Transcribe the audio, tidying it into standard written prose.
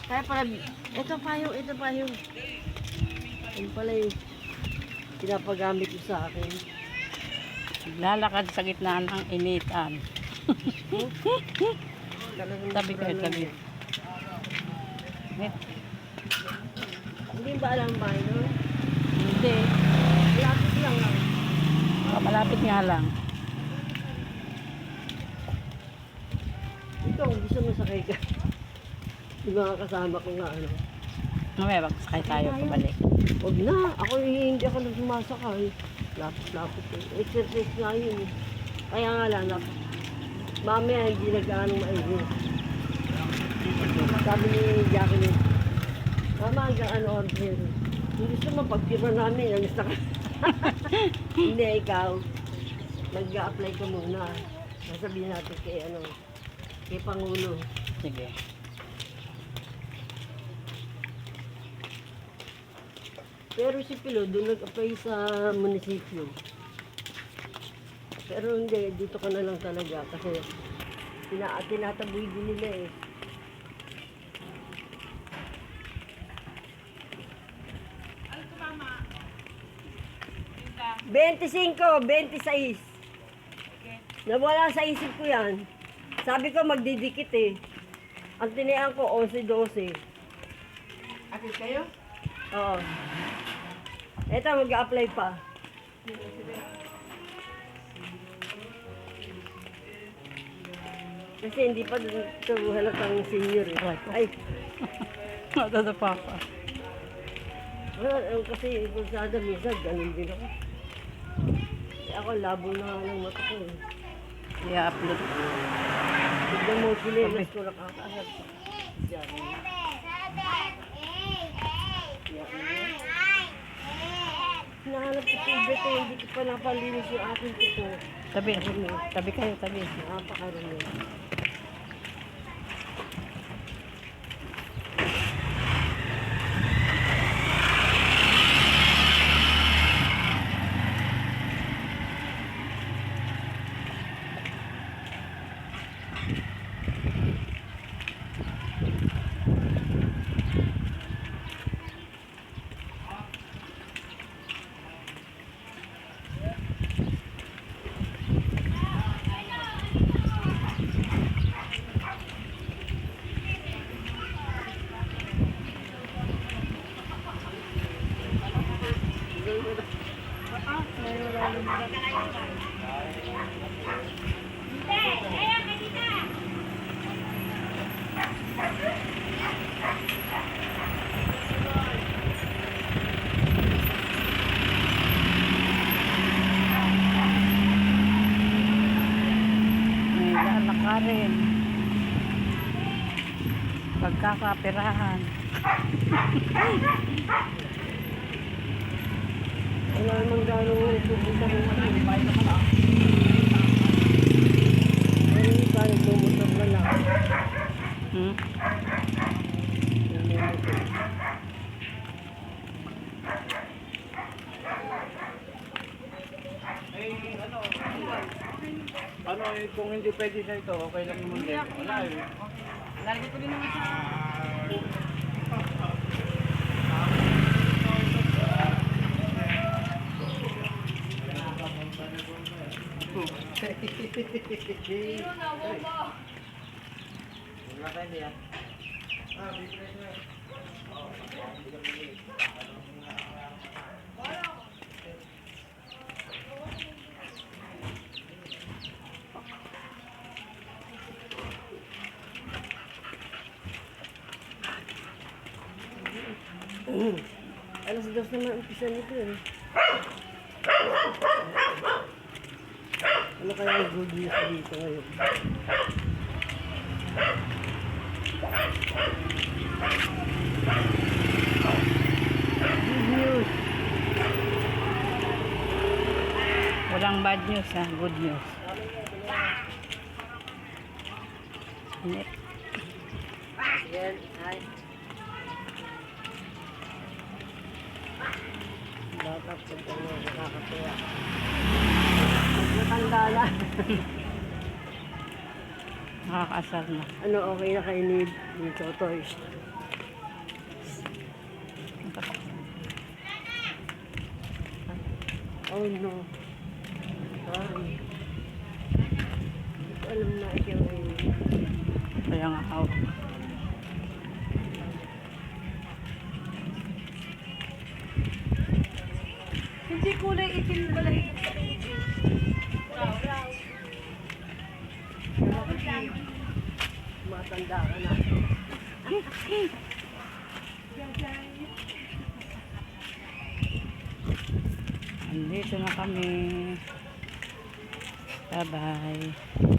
Kaya pala, ito pa yung, yung pala yung pinapagamit ko sa akin. Lalakad sa gitna ng initan. Tabi kayo, tabi. Hindi ba alam ba yun? Hindi. Malapit lang lang. Malapit nga lang. Ikaw, gusto mo sakay ka. Yung mga kasama ko nga ano. Mamaya, magsakay tayo pabalik. Huwag na. Ako hindi ako nang sumasakay. Lapit-lapit. Exercise nga yun. Kaya nga lang, mamaya hindi nag-aanong maigi. Sabi ni Jacqueline, Mama, hanggang ano order. Kung gusto mo, pagpirma namin, alis na ka. Hindi, ikaw. Mag-a-apply ka muna. Sasabihin natin kay Pangulo. Sige. Pero si Pilo, doon nag-apply sa munisipyo. Pero hindi, dito ka na lang talaga kasi tinataboy din nila eh. Ano ito, Mama? 25, 26. Nawala sa isip ko yan. Sabi ko magdidikit eh. Ang tinayaan ko 11, 12. Akit kayo? Oo. Eto, mag-a-apply pa. Kasi hindi pa ito halatang senior eh. Ay, Matadapa pa. wala, kasi kursada minsan, ganun din ako. Eh, ako, labo na nga ng mata ko eh. I-upload. Tignan mo, sinelas ko nakakaasad pa. Diyan. Hinahanap ko tubig ko, hindi ko pa napalinis yung aking kuko. Tabi. Tabi kayo, tabi. Napakarami. May lalakarin. Pagkakapirahan. Wala namang gano'ng pupunta rin ako. Ayun, parang bumutok na lang. Hmm? Ano kung hindi pwede na ito, okay lang naman din. Wala eh. Lagi ko din naman sa... Wala tayo niya. Business na. Alas 2 naman umpisa nito eh. Ano kaya ang good news dito ngayon? Good news! Walang bad news ha, good news. Init. Yan, ay. Bata po ito mo, nakakatuwa. Matanda na. Nakakasar na. Ano, okay na kayo ni Toto? Oh no. Sorry. Hindi ko alam na ikaw ay... Kaya nga ako. Hindi kulay itim pala ito. Matanda ka na. Andito na kami. Bye-bye.